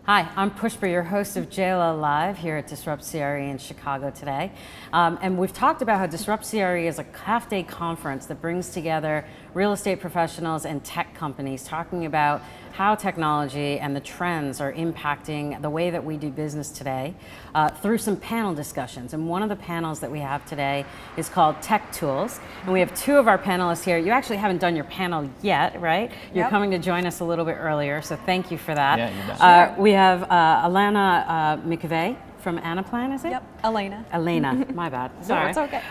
Hi, I'm Pushpa, your host of JLL Live here at Disrupt CRE in Chicago today. And we've talked about how Disrupt CRE is a half-day conference that brings together real estate professionals and tech companies talking about how technology and the trends are impacting the way that we do business today through some panel discussions. And one of the panels that we have today is called Tech Tools. And we have two of our panelists here. You actually haven't done your panel yet, right? You're coming to join us a little bit earlier, so thank you for that. Yeah, you bet. We have Alaina McVey from Anaplan, is it? Yep, Alaina. Alaina, my bad. Sorry. No, it's okay.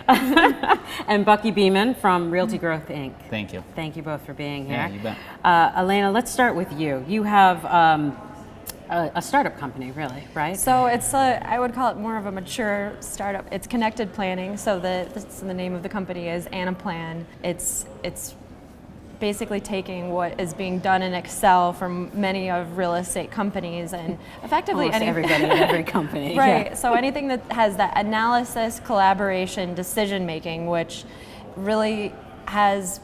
And Bucky Beeman from Realty Growth Inc. Thank you. Thank you both for being here. Yeah, you bet. Alaina, let's start with you. You have a startup company, really, right? So it's I would call it more of a mature startup. It's connected planning. So the name of the company is Anaplan. It's basically taking what is being done in Excel from many of real estate companies and effectively Almost everybody in every company. Right. Yeah. So anything that has that analysis, collaboration, decision making, which really has,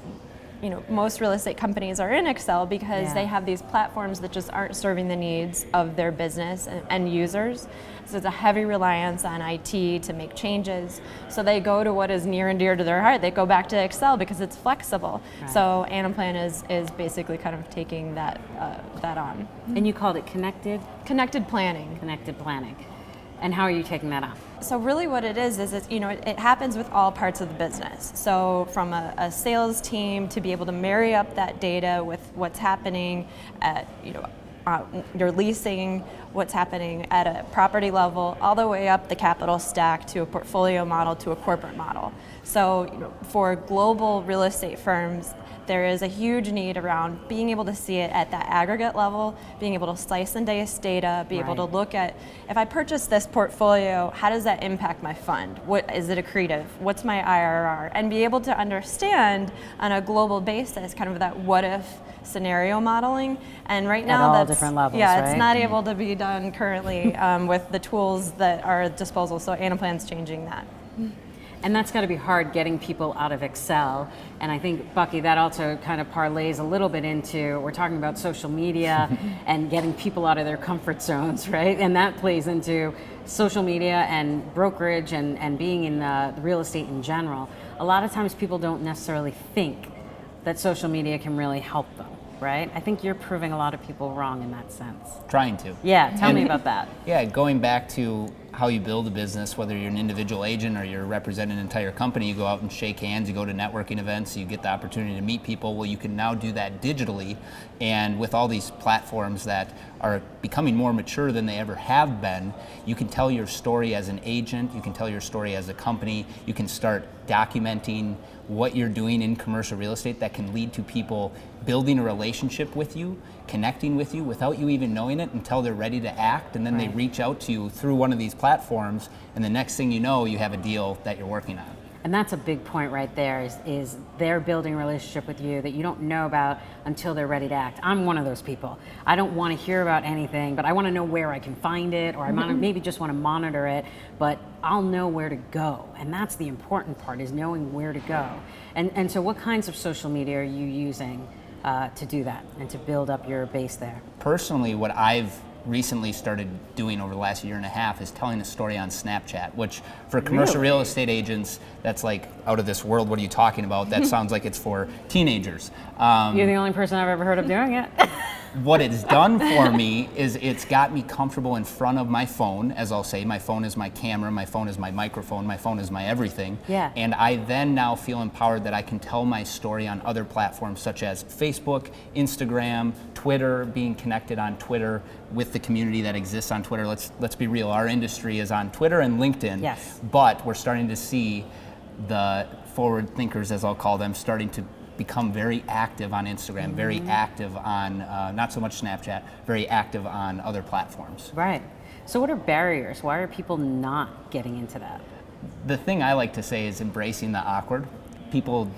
most real estate companies are in Excel because they have these platforms that just aren't serving the needs of their business and users. So it's a heavy reliance on IT to make changes. So they go to what is near and dear to their heart. They go back to Excel because it's flexible. Right. So Anaplan is basically kind of taking that on. And you called it Connected Planning. Connected Planning. And how are you taking that on? So really what it is it happens with all parts of the business. So from a sales team to be able to marry up that data with what's happening at, your leasing, what's happening at a property level, all the way up the capital stack to a portfolio model to a corporate model. So for global real estate firms, there is a huge need around being able to see it at that aggregate level, being able to slice and dice data, be able to look at, if I purchase this portfolio, how does that impact my fund? What is it accretive? What's my IRR? And be able to understand on a global basis kind of that what if scenario modeling. And right now that's different levels, it's not able to be done currently with the tools that are at disposal. So Anaplan's changing that. And that's got to be hard getting people out of Excel. And I think, Bucky, that also kind of parlays a little bit into, we're talking about social media and getting people out of their comfort zones, right? And that plays into social media and brokerage and being in the real estate in general. A lot of times people don't necessarily think that social media can really help them, right? I think you're proving a lot of people wrong in that sense. Trying to. Yeah, tell me about that. Yeah, going back to how you build a business, whether you're an individual agent or you're representing an entire company, you go out and shake hands, you go to networking events, you get the opportunity to meet people. Well, you can now do that digitally, and with all these platforms that are becoming more mature than they ever have been, you can tell your story as an agent, you can tell your story as a company, you can start documenting what you're doing in commercial real estate that can lead to people building a relationship with you, connecting with you without you even knowing it until they're ready to act, and then they reach out to you through one of these platforms, and the next thing you know, you have a deal that you're working on. And that's a big point right there is they're building a relationship with you that you don't know about until they're ready to act. I'm one of those people. I don't want to hear about anything, but I want to know where I can find it, or I maybe just want to monitor it, but I'll know where to go. And that's the important part, is knowing where to go. And so what kinds of social media are you using to do that and to build up your base there? Personally, what I've recently started doing over the last year and a half is telling a story on Snapchat, which for commercial real estate agents, that's like out of this world. What are you talking about? That sounds like it's for teenagers. You're the only person I've ever heard of doing it. What it's done for me is it's got me comfortable in front of my phone, as I'll say. My phone is my camera, my phone is my microphone, my phone is my everything. Yeah. And I then now feel empowered that I can tell my story on other platforms such as Facebook, Instagram, Twitter, being connected on Twitter with the community that exists on Twitter. Let's be real, our industry is on Twitter and LinkedIn. Yes. But we're starting to see the forward thinkers, as I'll call them, starting to become very active on Instagram, very active on, not so much Snapchat, very active on other platforms. Right. So what are barriers? Why are people not getting into that? The thing I like to say is embracing the awkward. People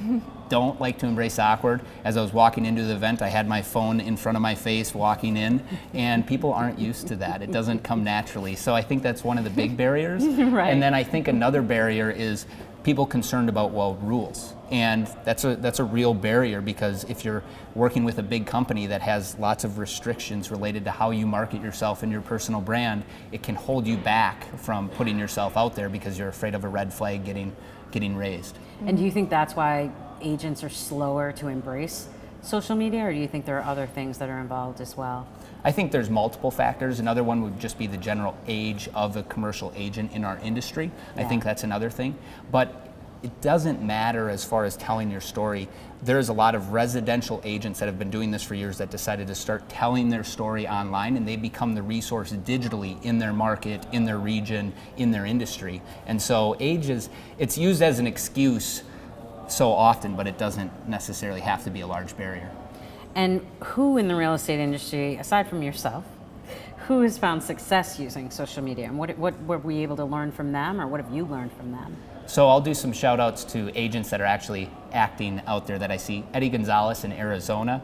don't like to embrace the awkward. As I was walking into the event, I had my phone in front of my face walking in, and people aren't used to that. It doesn't come naturally. So I think that's one of the big barriers. Right. And then I think another barrier is people concerned about, well, rules. And that's a real barrier, because if you're working with a big company that has lots of restrictions related to how you market yourself and your personal brand, it can hold you back from putting yourself out there because you're afraid of a red flag getting raised. And do you think that's why agents are slower to embrace social media, or do you think there are other things that are involved as well? I think there's multiple factors. Another one would just be the general age of a commercial agent in our industry. Yeah. I think that's another thing. But it doesn't matter as far as telling your story. There's a lot of residential agents that have been doing this for years that decided to start telling their story online, and they become the resource digitally in their market, in their region, in their industry. And so it's used as an excuse so often, but it doesn't necessarily have to be a large barrier. And who in the real estate industry, aside from yourself, who has found success using social media, and what were we able to learn from them, or what have you learned from them? So I'll do some shout outs to agents that are actually acting out there that I see. Eddie Gonzalez in Arizona,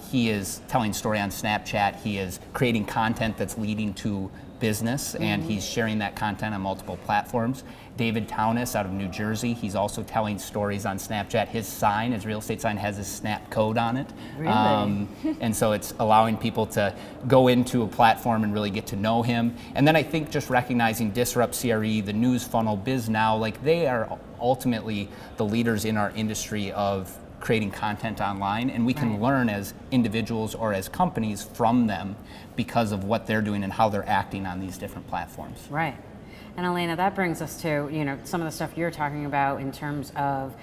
he is telling story on Snapchat. He is creating content that's leading to business, and he's sharing that content on multiple platforms. David Townis out of New Jersey, he's also telling stories on Snapchat. His sign, his real estate sign, has his Snap code on it. Really? And so it's allowing people to go into a platform and really get to know him. And then I think just recognizing Disrupt CRE, the News Funnel, Biz Now, like they are ultimately the leaders in our industry of creating content online, and we can learn as individuals or as companies from them because of what they're doing and how they're acting on these different platforms. Right. And Alaina, that brings us to, some of the stuff you're talking about in terms of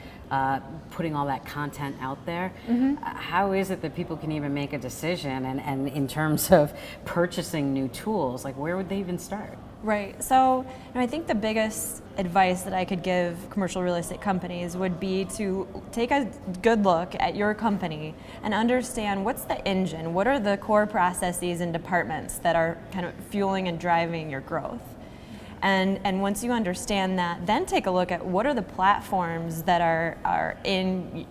putting all that content out there. How is it that people can even make a decision, and in terms of purchasing new tools, like where would they even start? Right. So I think the biggest advice that I could give commercial real estate companies would be to take a good look at your company and understand what's the engine, what are the core processes and departments that are kind of fueling and driving your growth. And once you understand that, then take a look at what are the platforms that are in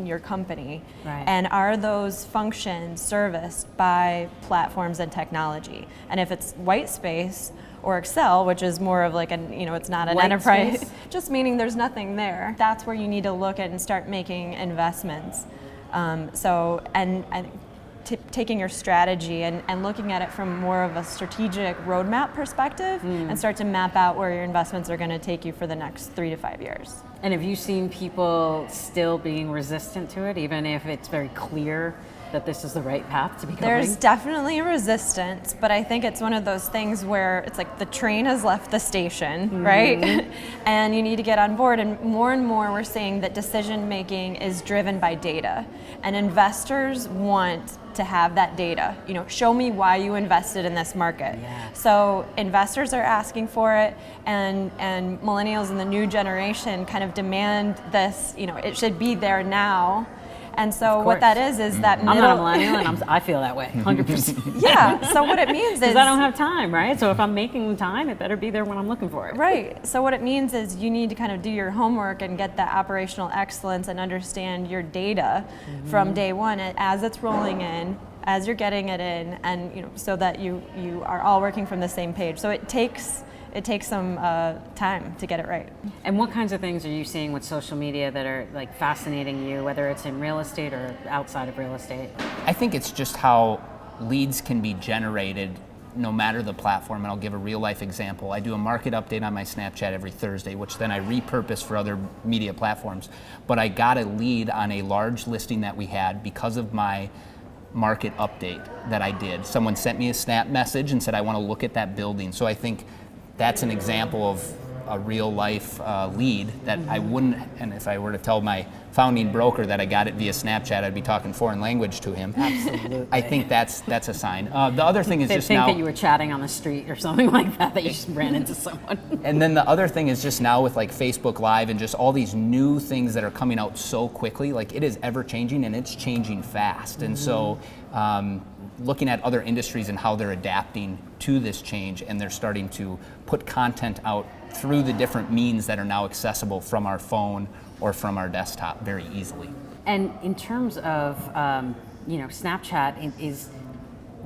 your company, and are those functions serviced by platforms and technology. And if it's white space or Excel, which is more of like it's not an White enterprise, space? just meaning there's nothing there. That's where you need to look at and start making investments. Taking your strategy and looking at it from more of a strategic roadmap perspective, and start to map out where your investments are going to take you for the next 3 to 5 years. And have you seen people still being resistant to it, even if it's very clear that this is the right path to be going? There's definitely resistance, but I think it's one of those things where it's like the train has left the station, right? And you need to get on board. And more we're seeing that decision making is driven by data, and investors want to have that data. Show me why you invested in this market. Yeah. So investors are asking for it, and millennials and the new generation kind of demand this. It should be there now. And so what that is that middle... I'm not a millennial, and I feel that way, 100%. Yeah, so what it means is... I don't have time, right? So if I'm making time, it better be there when I'm looking for it. Right, so what it means is you need to kind of do your homework and get that operational excellence and understand your data from day one as it's rolling in, as you're getting it in, and so that you are all working from the same page. So it takes some time to get it right. And what kinds of things are you seeing with social media that are like fascinating you, whether it's in real estate or outside of real estate? I think it's just how leads can be generated no matter the platform, and I'll give a real life example. I do a market update on my Snapchat every Thursday, which then I repurpose for other media platforms. But I got a lead on a large listing that we had because of my market update that I did. Someone sent me a Snap message and said, I want to look at that building. So I think that's an example of a real life lead that I wouldn't, and if I were to tell my founding broker that I got it via Snapchat, I'd be talking foreign language to him. Absolutely. I think that's a sign. The other thing is They'd just think now that you were chatting on the street or something like that you just ran into someone. And then the other thing is just now with like Facebook Live and just all these new things that are coming out so quickly, like it is ever changing and it's changing fast. And so looking at other industries and how they're adapting to this change, and they're starting to put content out through the different means that are now accessible from our phone or from our desktop very easily. And in terms of, Snapchat is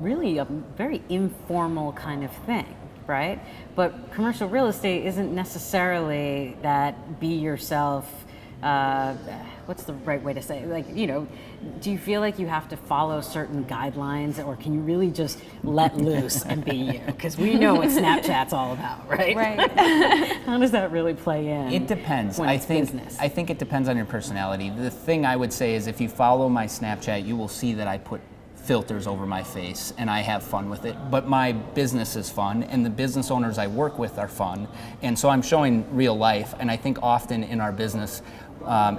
really a very informal kind of thing, right? But commercial real estate isn't necessarily that be yourself. What's the right way to say it? Like, you know, do you feel like you have to follow certain guidelines, or can you really just let loose and be you? Because we know what Snapchat's all about, right? Right. How does that really play in? It depends. When it's business. I think it depends on your personality. The thing I would say is if you follow my Snapchat, you will see that I put filters over my face and I have fun with it, but my business is fun and the business owners I work with are fun, and so I'm showing real life. And I think often in our business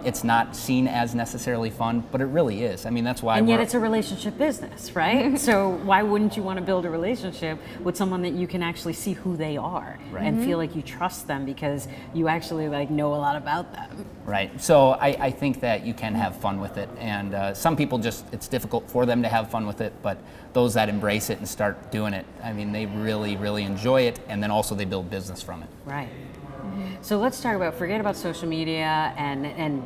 it's not seen as necessarily fun, but it really is. I mean, that's why. And yet it's a relationship business, right? So why wouldn't you want to build a relationship with someone that you can actually see who they are and feel like you trust them because you actually like know a lot about them? Right. So I think that you can have fun with it, and some people just, it's difficult for them to have fun with it, but those that embrace it and start doing it, I mean, they really, really enjoy it, and then also they build business from it. Right. So let's talk about, forget about social media and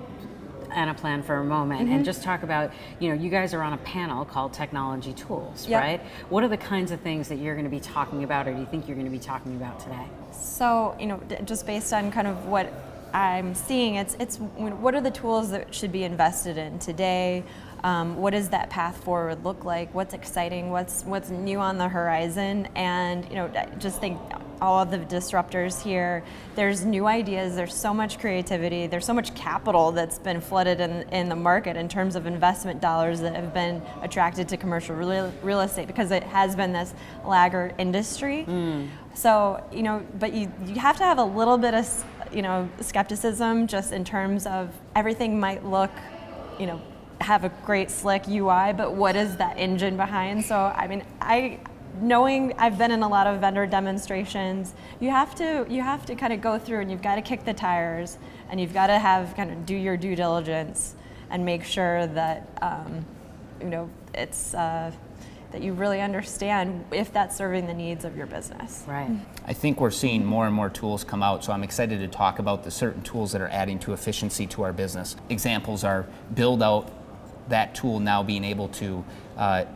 Anaplan for a moment, and just talk about, you know, you guys are on a panel called Technology Tools, right? What are the kinds of things that you're going to be talking about, or do you think you're going to be talking about today? So, you know, just based on kind of what I'm seeing, it's what are the tools that should be invested in today? What does that path forward look like? What's exciting? What's new on the horizon? And, you know, just think all of the disruptors here, there's new ideas, there's so much creativity, there's so much capital that's been flooded in the market in terms of investment dollars that have been attracted to commercial real estate because it has been this laggard industry. So, you know, but you have to have a little bit of, you know, skepticism just in terms of everything might look, you know, have a great slick UI, but what is that engine behind? So, I mean, knowing I've been in a lot of vendor demonstrations, you have to kind of go through and you've got to kick the tires and you've got to have kind of do your due diligence and make sure that you know, it's that you really understand if that's serving the needs of your business. Right. I think we're seeing more and more tools come out, so I'm excited to talk about the certain tools that are adding to efficiency to our business. Examples are build out that tool now being able to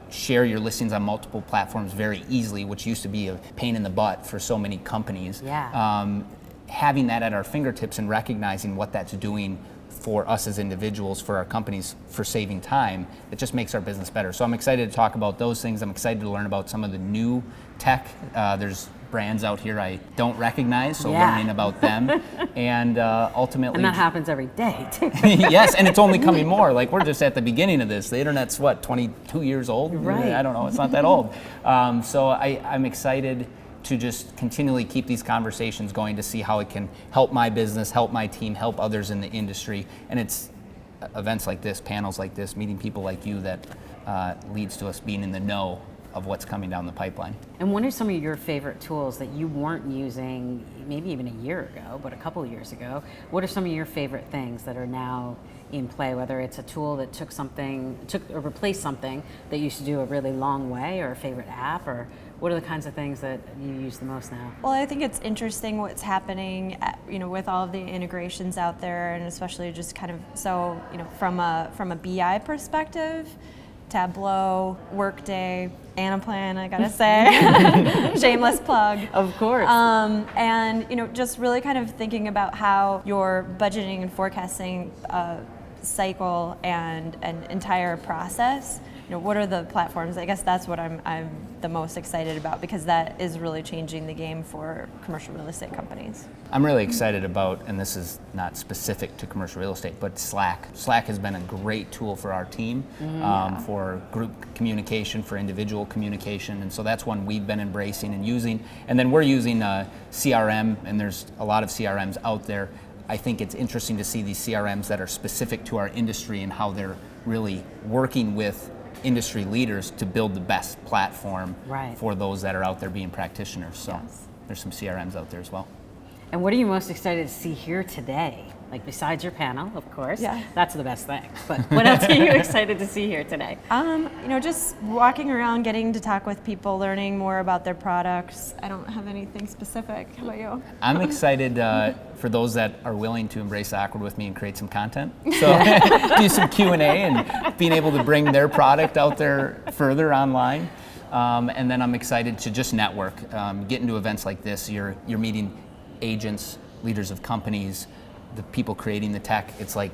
share your listings on multiple platforms very easily, which used to be a pain in the butt for so many companies. Having that at our fingertips and recognizing what that's doing for us as individuals, for our companies, for saving time, it just makes our business better. So I'm excited to talk about those things. I'm excited to learn about some of the new tech. There's brands out here I don't recognize, so learning about them, and ultimately. And that happens every day, too. Yes, and it's only coming more. Like, we're just at the beginning of this. The internet's what, 22 years old? Right. I don't know. It's not that old. So I'm excited to just continually keep these conversations going to see how it can help my business, help my team, help others in the industry. And it's events like this, panels like this, meeting people like you that leads to us being in the know of what's coming down the pipeline. And what are some of your favorite tools that you weren't using maybe even a year ago, but a couple of years ago? What are some of your favorite things that are now in play, whether it's a tool that took or replaced something that used to do a really long way, or a favorite app, or what are the kinds of things that you use the most now? Well, I think it's interesting what's happening, you know, with all of the integrations out there, and especially just kind of, so, you know, from a BI perspective, Tableau, Workday, Anaplan, I gotta say, shameless plug. Of course. And, you know, just really kind of thinking about how your budgeting and forecasting cycle and an entire process, you know, what are the platforms? I guess that's what I'm the most excited about, because that is really changing the game for commercial real estate companies. I'm really excited about, and this is not specific to commercial real estate, but Slack. Slack has been a great tool for our team, for group communication, for individual communication, and so that's one we've been embracing and using. And then we're using CRM, and there's a lot of CRMs out there. I think it's interesting to see these CRMs that are specific to our industry and how they're really working with industry leaders to build the best platform for those that are out there being practitioners. So there's some CRMs out there as well. And what are you most excited to see here today? Like, besides your panel, of course, that's the best thing. But what else are you excited to see here today? You know, just walking around, getting to talk with people, learning more about their products. I don't have anything specific. How about you? I'm excited for those that are willing to embrace awkward with me and create some content. So do some Q&A and being able to bring their product out there further online. And then I'm excited to just network, get into events like this. You're meeting agents, leaders of companies, the people creating the tech. It's like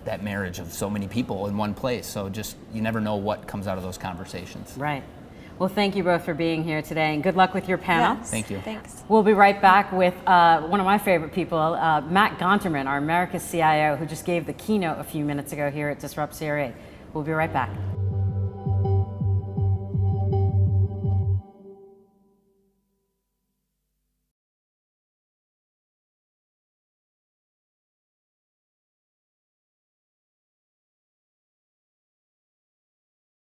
that marriage of so many people in one place. So just, you never know what comes out of those conversations. Right. Well, thank you both for being here today, and good luck with your panel. Yes, Thank you. Thanks. We'll be right back with one of my favorite people, Matt Gonterman, our America's CIO, who just gave the keynote a few minutes ago here at Disrupt CRE. We'll be right back.